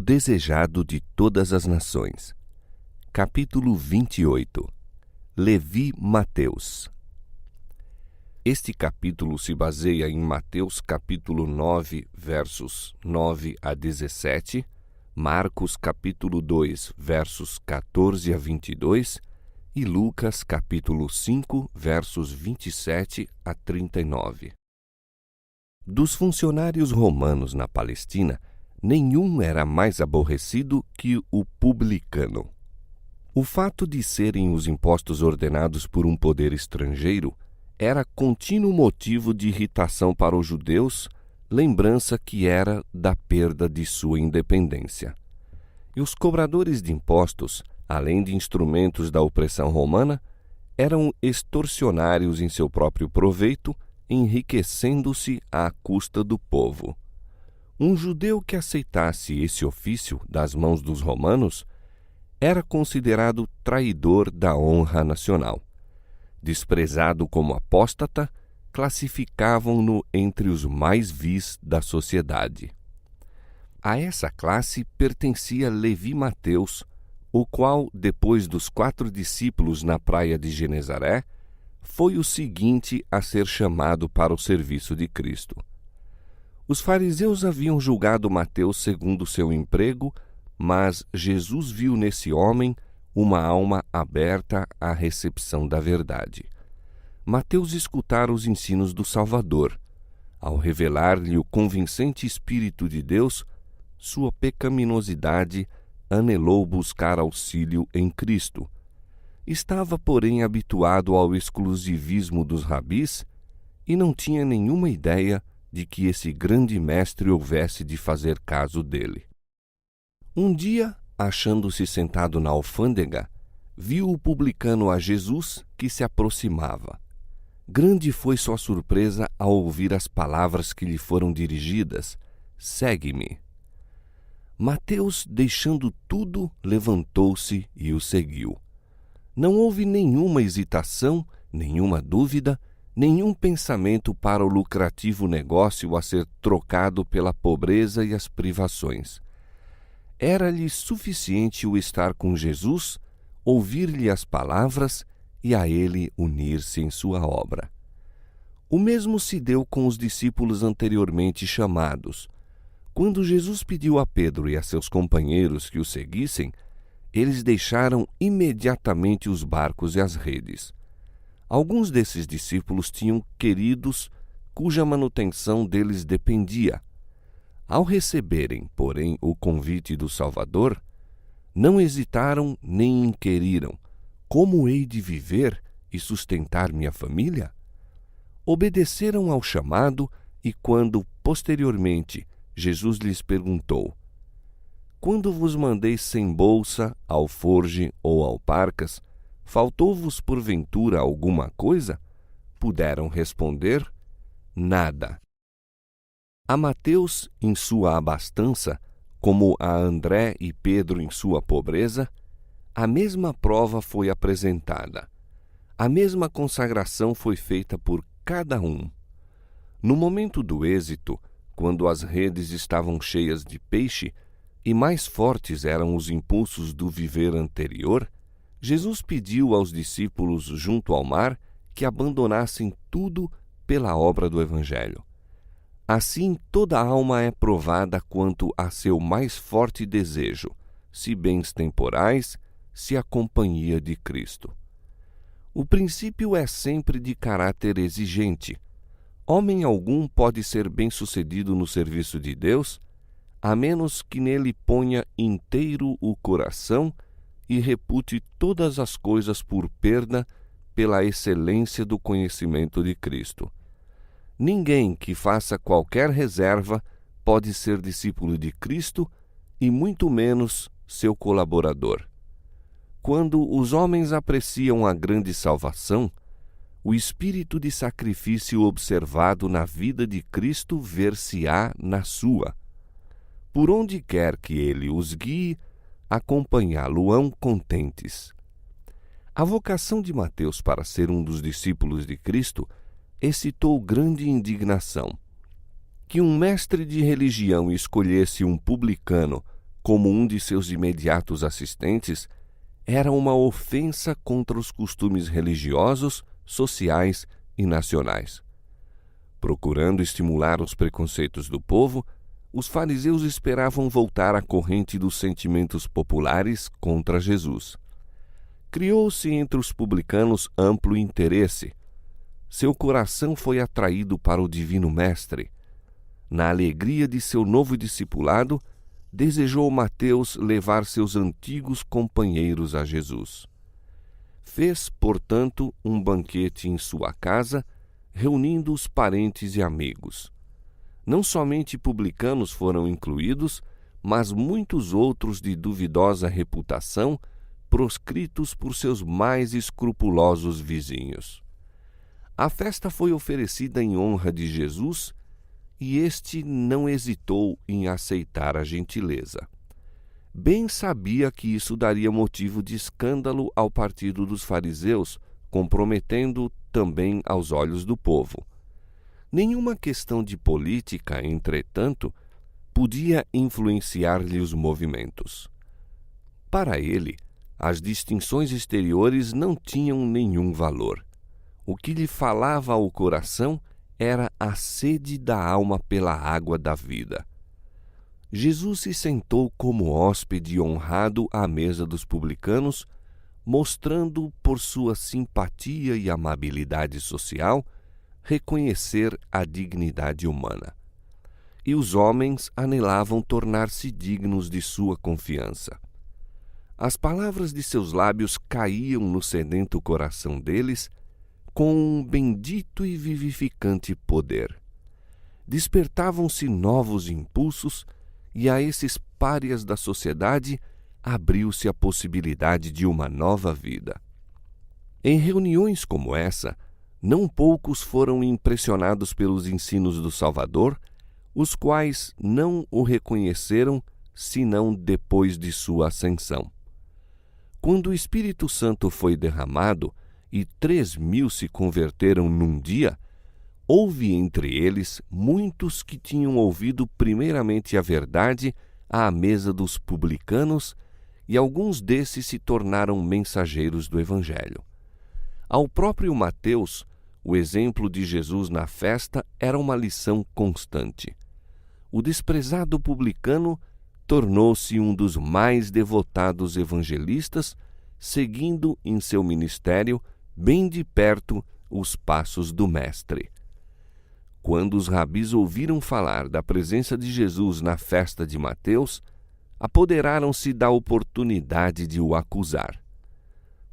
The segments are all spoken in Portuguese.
desejado de todas as nações. Capítulo 28. Levi Mateus. Este capítulo se baseia em Mateus capítulo 9, versos 9 a 17, Marcos capítulo 2, versos 14 a 22 e Lucas capítulo 5, versos 27 a 39. Dos funcionários romanos na Palestina, nenhum era mais aborrecido que o publicano. O fato de serem os impostos ordenados por um poder estrangeiro era contínuo motivo de irritação para os judeus, lembrança que era da perda de sua independência. E os cobradores de impostos, além de instrumentos da opressão romana, eram extorsionários em seu próprio proveito, enriquecendo-se à custa do povo. Um judeu que aceitasse esse ofício das mãos dos romanos era considerado traidor da honra nacional. Desprezado como apóstata, classificavam-no entre os mais vis da sociedade. A essa classe pertencia Levi Mateus, o qual, depois dos 4 discípulos na praia de Genezaré, foi o seguinte a ser chamado para o serviço de Cristo. Os fariseus haviam julgado Mateus segundo seu emprego, mas Jesus viu nesse homem uma alma aberta à recepção da verdade. Mateus escutara os ensinos do Salvador. Ao revelar-lhe o convincente Espírito de Deus, sua pecaminosidade anelou buscar auxílio em Cristo. Estava, porém, habituado ao exclusivismo dos rabis e não tinha nenhuma ideia de que esse grande mestre houvesse de fazer caso dele. Um dia, achando-se sentado na alfândega, viu o publicano a Jesus que se aproximava. Grande foi sua surpresa ao ouvir as palavras que lhe foram dirigidas: "Segue-me." Mateus, deixando tudo, levantou-se e o seguiu. Não houve nenhuma hesitação, nenhuma dúvida, nenhum pensamento para o lucrativo negócio a ser trocado pela pobreza e as privações. Era-lhe suficiente o estar com Jesus, ouvir-lhe as palavras e a ele unir-se em sua obra. O mesmo se deu com os discípulos anteriormente chamados. Quando Jesus pediu a Pedro e a seus companheiros que o seguissem, eles deixaram imediatamente os barcos e as redes. Alguns desses discípulos tinham queridos cuja manutenção deles dependia. Ao receberem, porém, o convite do Salvador, não hesitaram nem inquiriram: como hei de viver e sustentar minha família? Obedeceram ao chamado e quando, posteriormente, Jesus lhes perguntou: quando vos mandei sem bolsa, alforge ou alparcas, faltou-vos porventura alguma coisa? Puderam responder: nada. A Mateus, em sua abastança, como a André e Pedro em sua pobreza, a mesma prova foi apresentada. A mesma consagração foi feita por cada um. No momento do êxito, quando as redes estavam cheias de peixe e mais fortes eram os impulsos do viver anterior, Jesus pediu aos discípulos junto ao mar que abandonassem tudo pela obra do Evangelho. Assim, toda alma é provada quanto a seu mais forte desejo, se bens temporais, se a companhia de Cristo. O princípio é sempre de caráter exigente. Homem algum pode ser bem-sucedido no serviço de Deus, a menos que nele ponha inteiro o coração e repute todas as coisas por perda pela excelência do conhecimento de Cristo. Ninguém que faça qualquer reserva pode ser discípulo de Cristo e muito menos seu colaborador. Quando os homens apreciam a grande salvação, o espírito de sacrifício observado na vida de Cristo ver-se-á na sua. Por onde quer que ele os guie, acompanhá-lo-ão contentes. A vocação de Mateus para ser um dos discípulos de Cristo excitou grande indignação. Que um mestre de religião escolhesse um publicano como um de seus imediatos assistentes, era uma ofensa contra os costumes religiosos, sociais e nacionais. Procurando estimular os preconceitos do povo, os fariseus esperavam voltar à corrente dos sentimentos populares contra Jesus. Criou-se entre os publicanos amplo interesse. Seu coração foi atraído para o Divino Mestre. Na alegria de seu novo discipulado, desejou Mateus levar seus antigos companheiros a Jesus. Fez, portanto, um banquete em sua casa, reunindo os parentes e amigos. Não somente publicanos foram incluídos, mas muitos outros de duvidosa reputação, proscritos por seus mais escrupulosos vizinhos. A festa foi oferecida em honra de Jesus e este não hesitou em aceitar a gentileza. Bem sabia que isso daria motivo de escândalo ao partido dos fariseus, comprometendo também aos olhos do povo. Nenhuma questão de política, entretanto, podia influenciar-lhe os movimentos. Para ele, as distinções exteriores não tinham nenhum valor. O que lhe falava ao coração era a sede da alma pela água da vida. Jesus se sentou como hóspede honrado à mesa dos publicanos, mostrando por sua simpatia e amabilidade social reconhecer a dignidade humana. E os homens anelavam tornar-se dignos de sua confiança. As palavras de seus lábios caíam no sedento coração deles com um bendito e vivificante poder. Despertavam-se novos impulsos e a esses párias da sociedade abriu-se a possibilidade de uma nova vida. Em reuniões como essa, não poucos foram impressionados pelos ensinos do Salvador, os quais não o reconheceram senão depois de sua ascensão. Quando o Espírito Santo foi derramado e 3.000 se converteram num dia, houve entre eles muitos que tinham ouvido primeiramente a verdade à mesa dos publicanos, e alguns desses se tornaram mensageiros do Evangelho. Ao próprio Mateus, o exemplo de Jesus na festa era uma lição constante. O desprezado publicano tornou-se um dos mais devotados evangelistas, seguindo em seu ministério bem de perto os passos do Mestre. Quando os rabis ouviram falar da presença de Jesus na festa de Mateus, apoderaram-se da oportunidade de o acusar.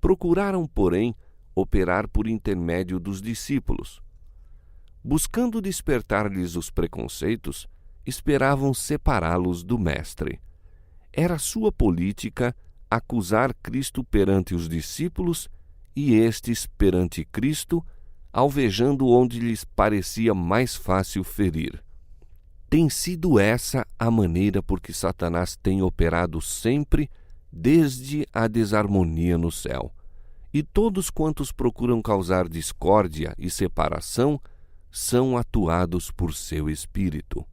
Procuraram, porém, operar por intermédio dos discípulos. Buscando despertar-lhes os preconceitos, esperavam separá-los do Mestre. Era sua política acusar Cristo perante os discípulos e estes perante Cristo, alvejando onde lhes parecia mais fácil ferir. Tem sido essa a maneira por que Satanás tem operado sempre desde a desarmonia no céu. E todos quantos procuram causar discórdia e separação são atuados por seu espírito.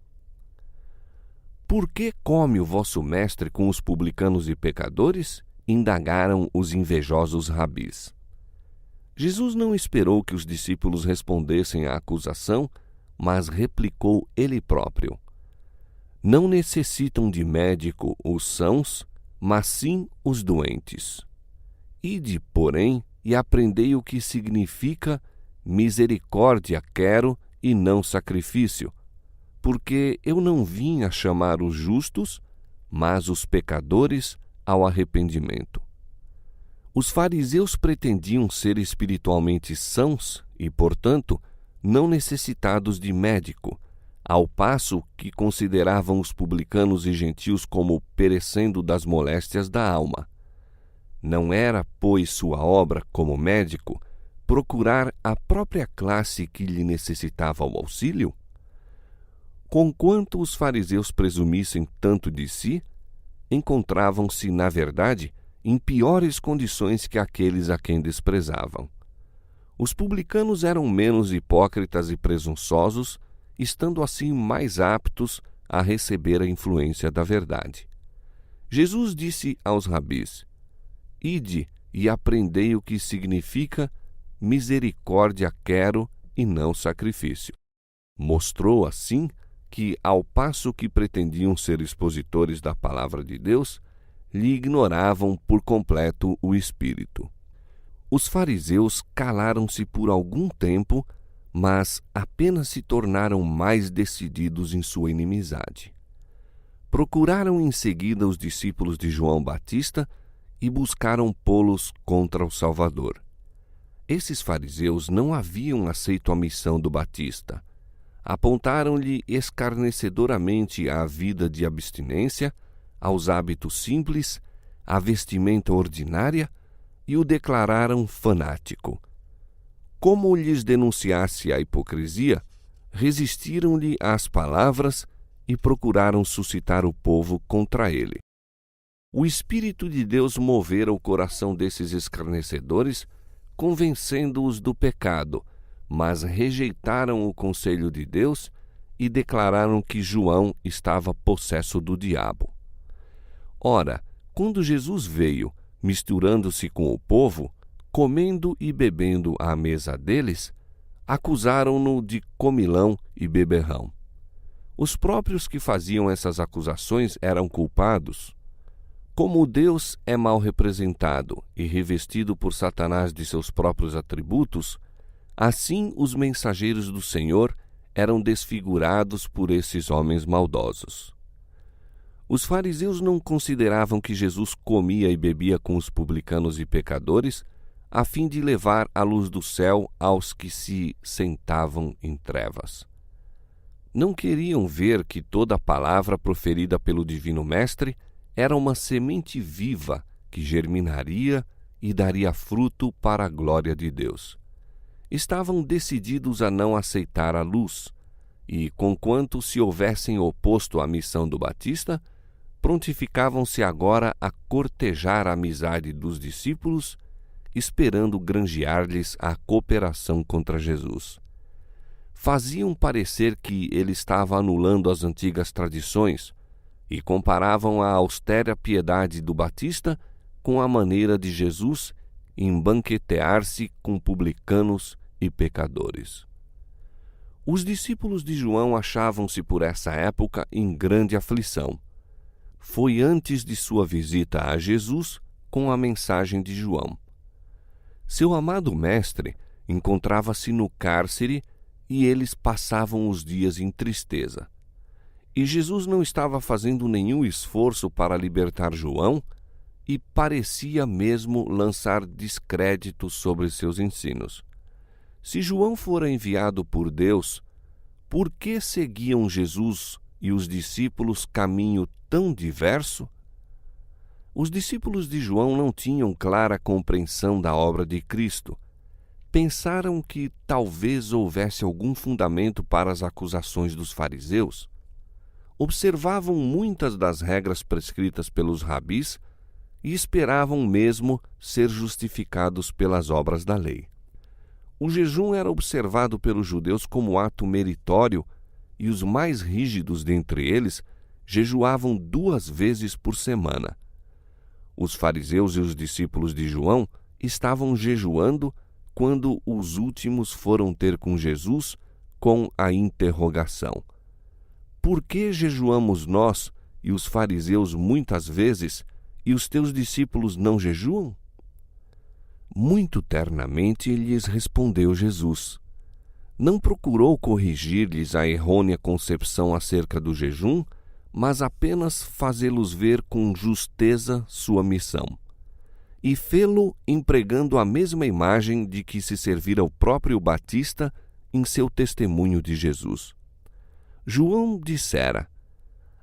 Por que come o vosso mestre com os publicanos e pecadores? Indagaram os invejosos rabis. Jesus não esperou que os discípulos respondessem à acusação, mas replicou ele próprio: Não necessitam de médico os sãos, mas sim os doentes. Ide, porém, e aprendei o que significa misericórdia quero e não sacrifício, porque eu não vim a chamar os justos, mas os pecadores ao arrependimento. Os fariseus pretendiam ser espiritualmente sãos e, portanto, não necessitados de médico, ao passo que consideravam os publicanos e gentios como perecendo das moléstias da alma. Não era, pois, sua obra, como médico, procurar a própria classe que lhe necessitava o auxílio? Conquanto os fariseus presumissem tanto de si, encontravam-se, na verdade, em piores condições que aqueles a quem desprezavam. Os publicanos eram menos hipócritas e presunçosos, estando assim mais aptos a receber a influência da verdade. Jesus disse aos rabis: Ide e aprendei o que significa misericórdia quero e não sacrifício. Mostrou assim que, ao passo que pretendiam ser expositores da palavra de Deus, lhe ignoravam por completo o Espírito. Os fariseus calaram-se por algum tempo, mas apenas se tornaram mais decididos em sua inimizade. Procuraram em seguida os discípulos de João Batista e buscaram pô-los contra o Salvador. Esses fariseus não haviam aceito a missão do Batista. Apontaram-lhe escarnecedoramente à vida de abstinência, aos hábitos simples, à vestimenta ordinária e o declararam fanático. Como lhes denunciasse a hipocrisia, resistiram-lhe às palavras e procuraram suscitar o povo contra ele. O Espírito de Deus movera o coração desses escarnecedores, convencendo-os do pecado, mas rejeitaram o conselho de Deus e declararam que João estava possesso do diabo. Ora, quando Jesus veio, misturando-se com o povo, comendo e bebendo à mesa deles, acusaram-no de comilão e beberrão. Os próprios que faziam essas acusações eram culpados. Como Deus é mal representado e revestido por Satanás de seus próprios atributos, assim os mensageiros do Senhor eram desfigurados por esses homens maldosos. Os fariseus não consideravam que Jesus comia e bebia com os publicanos e pecadores, a fim de levar a luz do céu aos que se sentavam em trevas. Não queriam ver que toda a palavra proferida pelo Divino Mestre era uma semente viva que germinaria e daria fruto para a glória de Deus. Estavam decididos a não aceitar a luz, e, conquanto se houvessem oposto à missão do Batista, prontificavam-se agora a cortejar a amizade dos discípulos, esperando granjear-lhes a cooperação contra Jesus. Faziam parecer que ele estava anulando as antigas tradições e comparavam a austera piedade do Batista com a maneira de Jesus embanquetear-se com publicanos e pecadores. Os discípulos de João achavam-se por essa época em grande aflição. Foi antes de sua visita a Jesus com a mensagem de João. Seu amado mestre encontrava-se no cárcere e eles passavam os dias em tristeza. E Jesus não estava fazendo nenhum esforço para libertar João e parecia mesmo lançar descrédito sobre seus ensinos. Se João fora enviado por Deus, por que seguiam Jesus e os discípulos caminho tão diverso? Os discípulos de João não tinham clara compreensão da obra de Cristo. Pensaram que talvez houvesse algum fundamento para as acusações dos fariseus. Observavam muitas das regras prescritas pelos rabis e esperavam mesmo ser justificados pelas obras da lei. O jejum era observado pelos judeus como ato meritório e os mais rígidos dentre eles jejuavam 2 vezes por semana. Os fariseus e os discípulos de João estavam jejuando quando os últimos foram ter com Jesus com a interrogação: por que jejuamos nós e os fariseus muitas vezes e os teus discípulos não jejuam? Muito ternamente lhes respondeu Jesus. Não procurou corrigir-lhes a errônea concepção acerca do jejum, mas apenas fazê-los ver com justeza sua missão. E fê-lo empregando a mesma imagem de que se servira o próprio Batista em seu testemunho de Jesus. João dissera: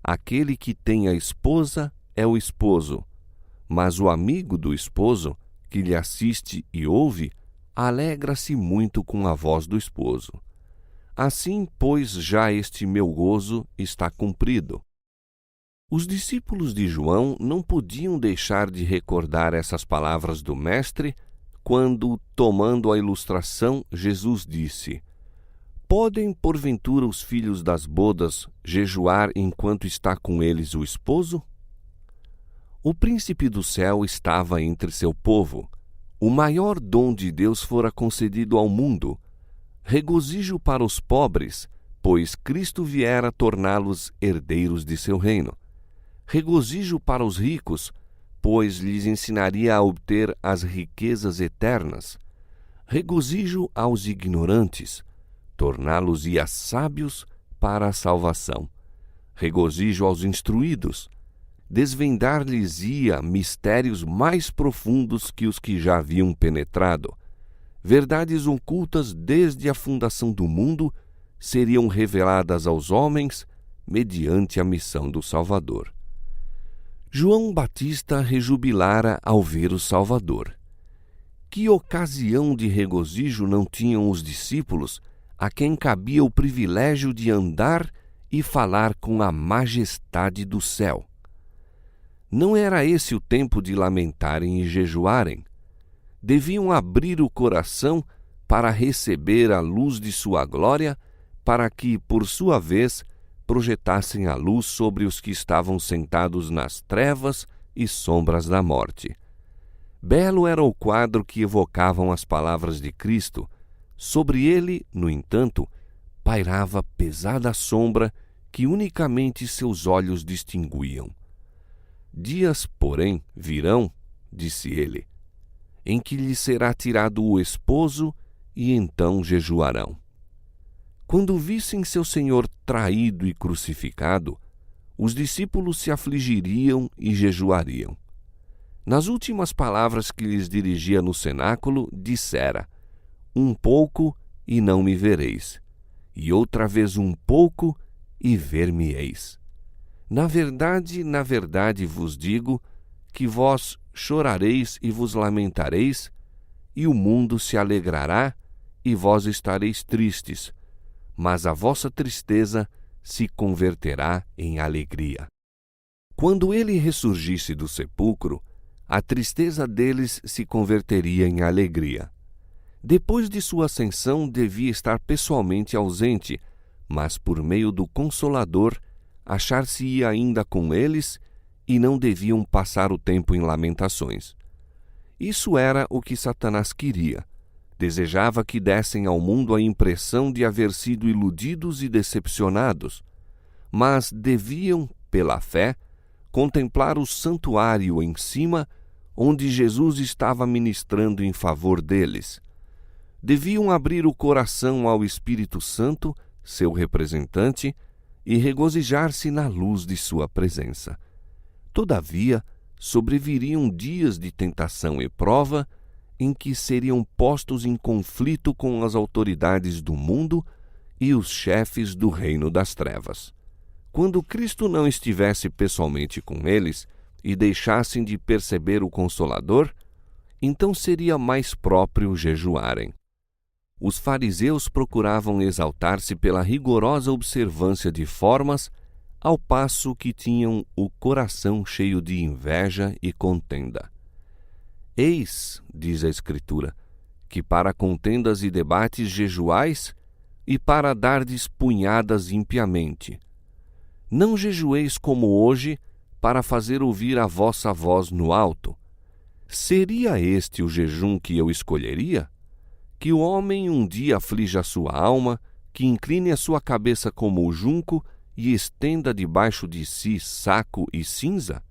aquele que tem a esposa é o esposo, mas o amigo do esposo, que lhe assiste e ouve, alegra-se muito com a voz do esposo. Assim, pois, já este meu gozo está cumprido. Os discípulos de João não podiam deixar de recordar essas palavras do Mestre quando, tomando a ilustração, Jesus disse: podem, porventura, os filhos das bodas jejuar enquanto está com eles o esposo? O príncipe do céu estava entre seu povo. O maior dom de Deus fora concedido ao mundo. Regozijo para os pobres, pois Cristo viera torná-los herdeiros de seu reino. Regozijo para os ricos, pois lhes ensinaria a obter as riquezas eternas. Regozijo aos ignorantes, torná-los-ia sábios para a salvação. Regozijo aos instruídos, desvendar-lhes-ia mistérios mais profundos que os que já haviam penetrado. Verdades ocultas desde a fundação do mundo seriam reveladas aos homens mediante a missão do Salvador. João Batista rejubilara ao ver o Salvador. Que ocasião de regozijo não tinham os discípulos, a quem cabia o privilégio de andar e falar com a majestade do céu. Não era esse o tempo de lamentarem e jejuarem. Deviam abrir o coração para receber a luz de sua glória, para que, por sua vez, projetassem a luz sobre os que estavam sentados nas trevas e sombras da morte. Belo era o quadro que evocavam as palavras de Cristo. Sobre ele, no entanto, pairava pesada sombra que unicamente seus olhos distinguiam. Dias, porém, virão, disse ele, em que lhe será tirado o esposo, e então jejuarão. Quando vissem seu Senhor traído e crucificado, os discípulos se afligiriam e jejuariam. Nas últimas palavras que lhes dirigia no cenáculo, dissera: um pouco e não me vereis, e outra vez um pouco e ver-me-eis. Na verdade vos digo que vós chorareis e vos lamentareis, e o mundo se alegrará, e vós estareis tristes, mas a vossa tristeza se converterá em alegria. Quando ele ressurgisse do sepulcro, a tristeza deles se converteria em alegria. Depois de sua ascensão, devia estar pessoalmente ausente, mas por meio do Consolador, achar-se-ia ainda com eles e não deviam passar o tempo em lamentações. Isso era o que Satanás queria. Desejava que dessem ao mundo a impressão de haver sido iludidos e decepcionados, mas deviam, pela fé, contemplar o santuário em cima, onde Jesus estava ministrando em favor deles. Deviam abrir o coração ao Espírito Santo, seu representante, e regozijar-se na luz de sua presença. Todavia, sobreviriam dias de tentação e prova, em que seriam postos em conflito com as autoridades do mundo e os chefes do reino das trevas. Quando Cristo não estivesse pessoalmente com eles e deixassem de perceber o Consolador, então seria mais próprio jejuarem. Os fariseus procuravam exaltar-se pela rigorosa observância de formas, ao passo que tinham o coração cheio de inveja e contenda. Eis, diz a Escritura, que para contendas e debates jejuais, e para dardes punhadas impiamente. Não jejueis como hoje, para fazer ouvir a vossa voz no alto. Seria este o jejum que eu escolheria? Que o homem um dia aflija a sua alma, que incline a sua cabeça como o junco e estenda debaixo de si saco e cinza?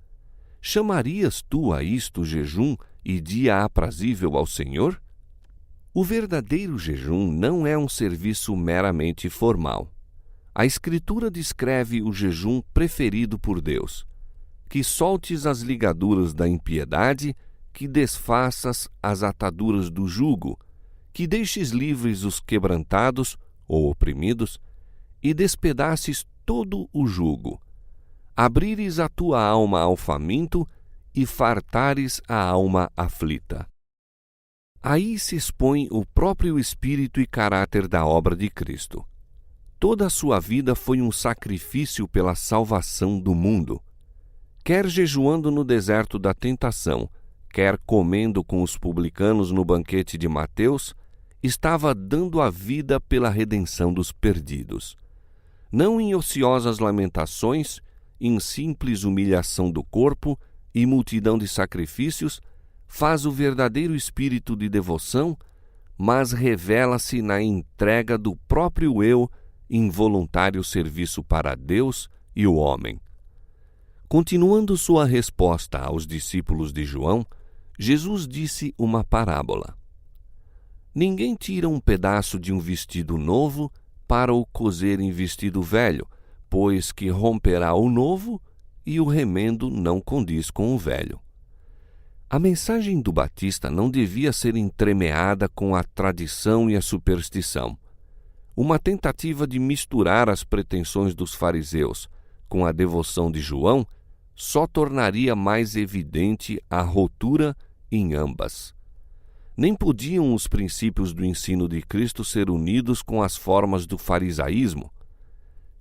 Chamarias tu a isto jejum e dia aprazível ao Senhor? O verdadeiro jejum não é um serviço meramente formal. A Escritura descreve o jejum preferido por Deus: que soltes as ligaduras da impiedade, que desfaças as ataduras do jugo, que deixes livres os quebrantados ou oprimidos, e despedaces todo o jugo. Abrires a tua alma ao faminto, e fartares a alma aflita. Aí se expõe o próprio espírito e caráter da obra de Cristo. Toda a sua vida foi um sacrifício pela salvação do mundo. Quer jejuando no deserto da tentação, quer comendo com os publicanos no banquete de Mateus, estava dando a vida pela redenção dos perdidos. Não em ociosas lamentações, em simples humilhação do corpo e multidão de sacrifícios, faz o verdadeiro espírito de devoção, mas revela-se na entrega do próprio eu em voluntário serviço para Deus e o homem. Continuando sua resposta aos discípulos de João, Jesus disse uma parábola. Ninguém tira um pedaço de um vestido novo para o coser em vestido velho, pois que romperá o novo e o remendo não condiz com o velho. A mensagem do Batista não devia ser entremeada com a tradição e a superstição. Uma tentativa de misturar as pretensões dos fariseus com a devoção de João só tornaria mais evidente a ruptura em ambas. Nem podiam os princípios do ensino de Cristo ser unidos com as formas do farisaísmo.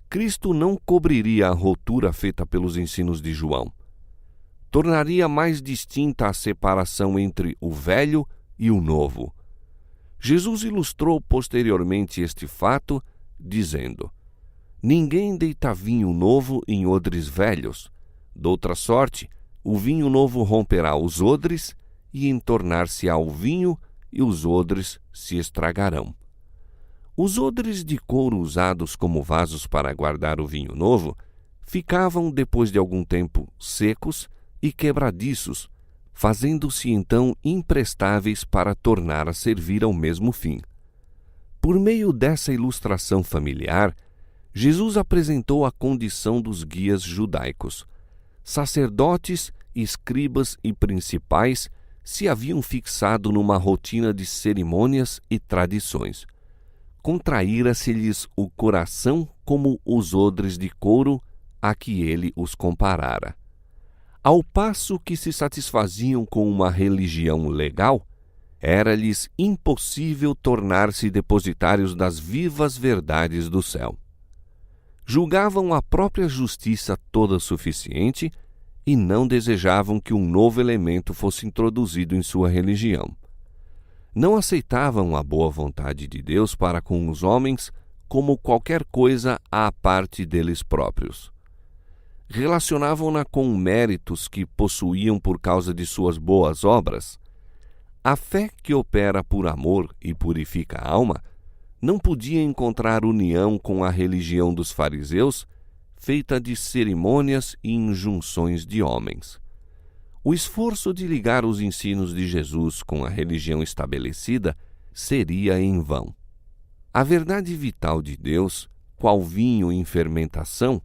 Cristo não cobriria a ruptura feita pelos ensinos de João. Tornaria mais distinta a separação entre o velho e o novo. Jesus ilustrou posteriormente este fato, dizendo: Ninguém deita vinho novo em odres velhos. Doutra sorte, o vinho novo romperá os odres, e entornar-se-á o vinho, e os odres se estragarão. Os odres de couro usados como vasos para guardar o vinho novo ficavam, depois de algum tempo, secos e quebradiços, fazendo-se então imprestáveis para tornar a servir ao mesmo fim. Por meio dessa ilustração familiar, Jesus apresentou a condição dos guias judaicos. Sacerdotes, escribas e principais se haviam fixado numa rotina de cerimônias e tradições. Contraíra-se-lhes o coração como os odres de couro a que ele os comparara. Ao passo que se satisfaziam com uma religião legal, era-lhes impossível tornar-se depositários das vivas verdades do céu. Julgavam a própria justiça toda suficiente e não desejavam que um novo elemento fosse introduzido em sua religião. Não aceitavam a boa vontade de Deus para com os homens como qualquer coisa à parte deles próprios. Relacionavam-na com méritos que possuíam por causa de suas boas obras. A fé que opera por amor e purifica a alma não podia encontrar união com a religião dos fariseus, feita de cerimônias e injunções de homens. O esforço de ligar os ensinos de Jesus com a religião estabelecida seria em vão. A verdade vital de Deus, qual vinho em fermentação,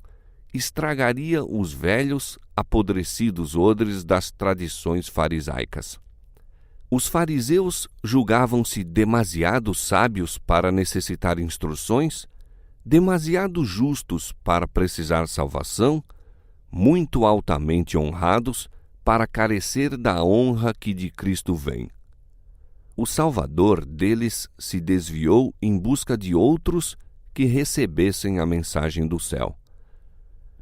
estragaria os velhos, apodrecidos odres das tradições farisaicas. Os fariseus julgavam-se demasiado sábios para necessitar instruções, demasiado justos para precisar salvação, muito altamente honrados para carecer da honra que de Cristo vem. O Salvador deles se desviou em busca de outros que recebessem a mensagem do céu.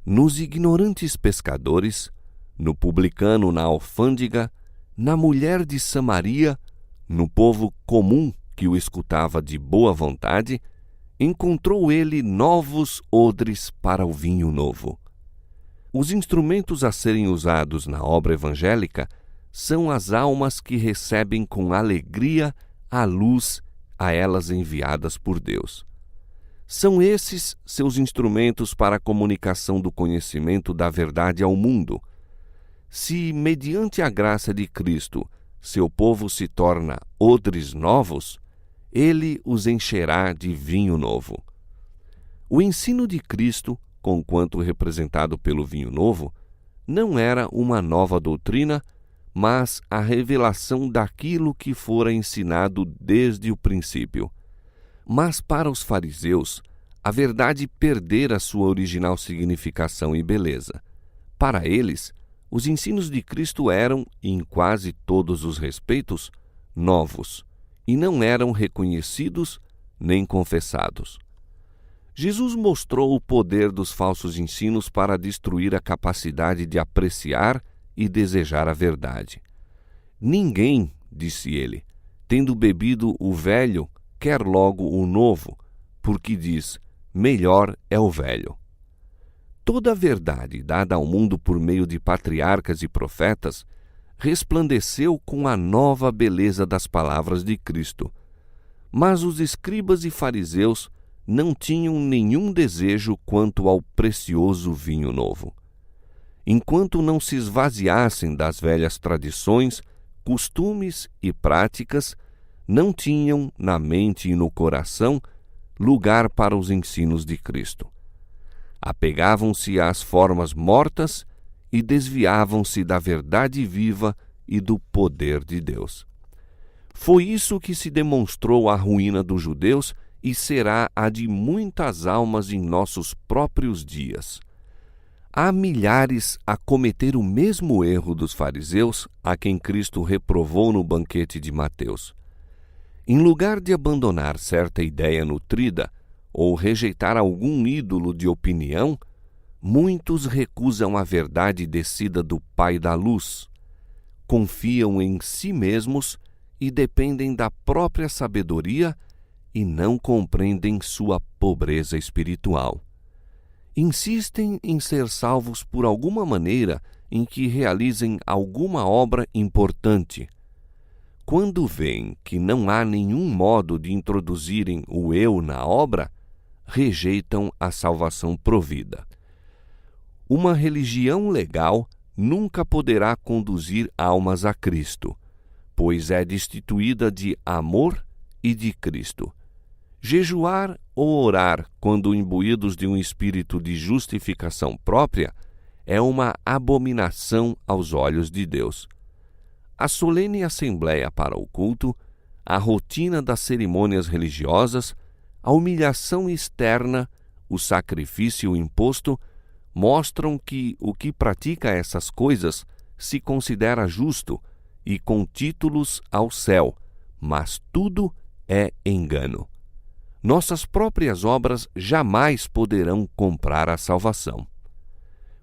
Nos ignorantes pescadores, no publicano na alfândega, na mulher de Samaria, no povo comum que o escutava de boa vontade, encontrou ele novos odres para o vinho novo. Os instrumentos a serem usados na obra evangélica são as almas que recebem com alegria a luz a elas enviadas por Deus. São esses seus instrumentos para a comunicação do conhecimento da verdade ao mundo. Se, mediante a graça de Cristo, seu povo se torna odres novos, ele os encherá de vinho novo. O ensino de Cristo, conquanto representado pelo vinho novo, não era uma nova doutrina, mas a revelação daquilo que fora ensinado desde o princípio. Mas para os fariseus, a verdade perdera sua original significação e beleza. Para eles, os ensinos de Cristo eram, em quase todos os respeitos, novos, e não eram reconhecidos nem confessados. Jesus mostrou o poder dos falsos ensinos para destruir a capacidade de apreciar e desejar a verdade. Ninguém, disse ele, tendo bebido o velho, quer logo o novo, porque diz, melhor é o velho. toda a verdade dada ao mundo por meio de patriarcas e profetas resplandeceu com a nova beleza das palavras de Cristo. Mas os escribas e fariseus não tinham nenhum desejo quanto ao precioso vinho novo. Enquanto não se esvaziassem das velhas tradições, costumes e práticas, não tinham na mente e no coração lugar para os ensinos de Cristo. Apegavam-se às formas mortas e desviavam-se da verdade viva e do poder de Deus. Foi isso que se demonstrou a ruína dos judeus e será a de muitas almas em nossos próprios dias. Há milhares a cometer o mesmo erro dos fariseus, a quem Cristo reprovou no banquete de Mateus. Em lugar de abandonar certa ideia nutrida ou rejeitar algum ídolo de opinião, muitos recusam a verdade descida do Pai da Luz, confiam em si mesmos e dependem da própria sabedoria e não compreendem sua pobreza espiritual. Insistem em ser salvos por alguma maneira em que realizem alguma obra importante. Quando veem que não há nenhum modo de introduzirem o eu na obra, rejeitam a salvação provida. Uma religião legal nunca poderá conduzir almas a Cristo, pois é destituída de amor e de Cristo. Jejuar ou orar quando imbuídos de um espírito de justificação própria é uma abominação aos olhos de Deus. A solene assembleia para o culto, a rotina das cerimônias religiosas, a humilhação externa, o sacrifício imposto, mostram que o que pratica essas coisas se considera justo e com títulos ao céu, mas tudo é engano. Nossas próprias obras jamais poderão comprar a salvação.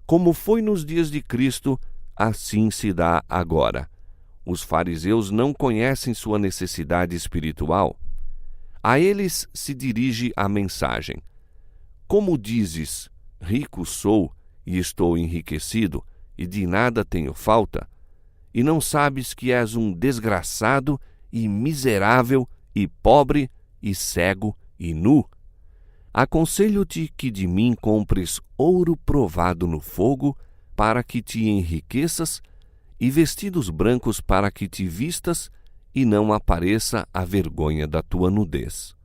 Como foi nos dias de Cristo, assim se dá agora. Os fariseus não conhecem sua necessidade espiritual. A eles se dirige a mensagem: como dizes, rico sou e estou enriquecido, e de nada tenho falta, e não sabes que és um desgraçado e miserável e pobre e cego e nu? Aconselho-te que de mim compres ouro provado no fogo, para que te enriqueças, e vestidos brancos para que te vistas, e não apareça a vergonha da tua nudez.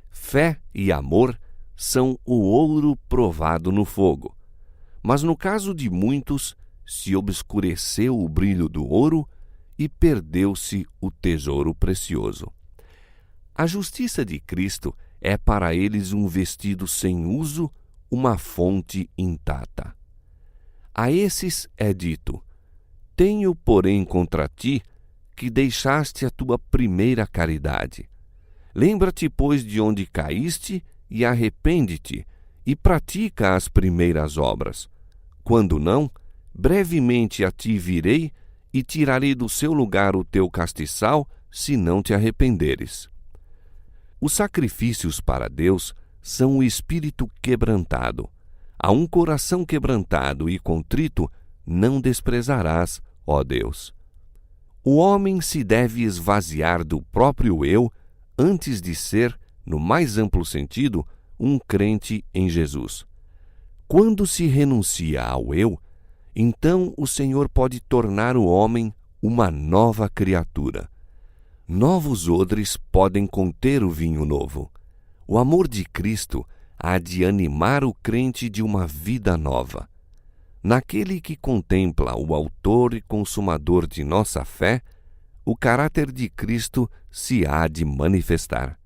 Fé e amor são o ouro provado no fogo. Mas no caso de muitos, se obscureceu o brilho do ouro e perdeu-se o tesouro precioso. A justiça de Cristo é para eles um vestido sem uso, uma fonte intacta. A esses é dito: tenho, porém, contra ti que deixaste a tua primeira caridade. Lembra-te, pois, de onde caíste e arrepende-te, e pratica as primeiras obras. Quando não, brevemente a ti virei e tirarei do seu lugar o teu castiçal, se não te arrependeres. Os sacrifícios para Deus são o espírito quebrantado. A um coração quebrantado e contrito não desprezarás, ó Deus. O homem se deve esvaziar do próprio eu antes de ser, no mais amplo sentido, um crente em Jesus. Quando se renuncia ao eu, então o Senhor pode tornar o homem uma nova criatura. Novos odres podem conter o vinho novo. O amor de Cristo há de animar o crente de uma vida nova. Naquele que contempla o autor e consumador de nossa fé, o caráter de Cristo se há de manifestar.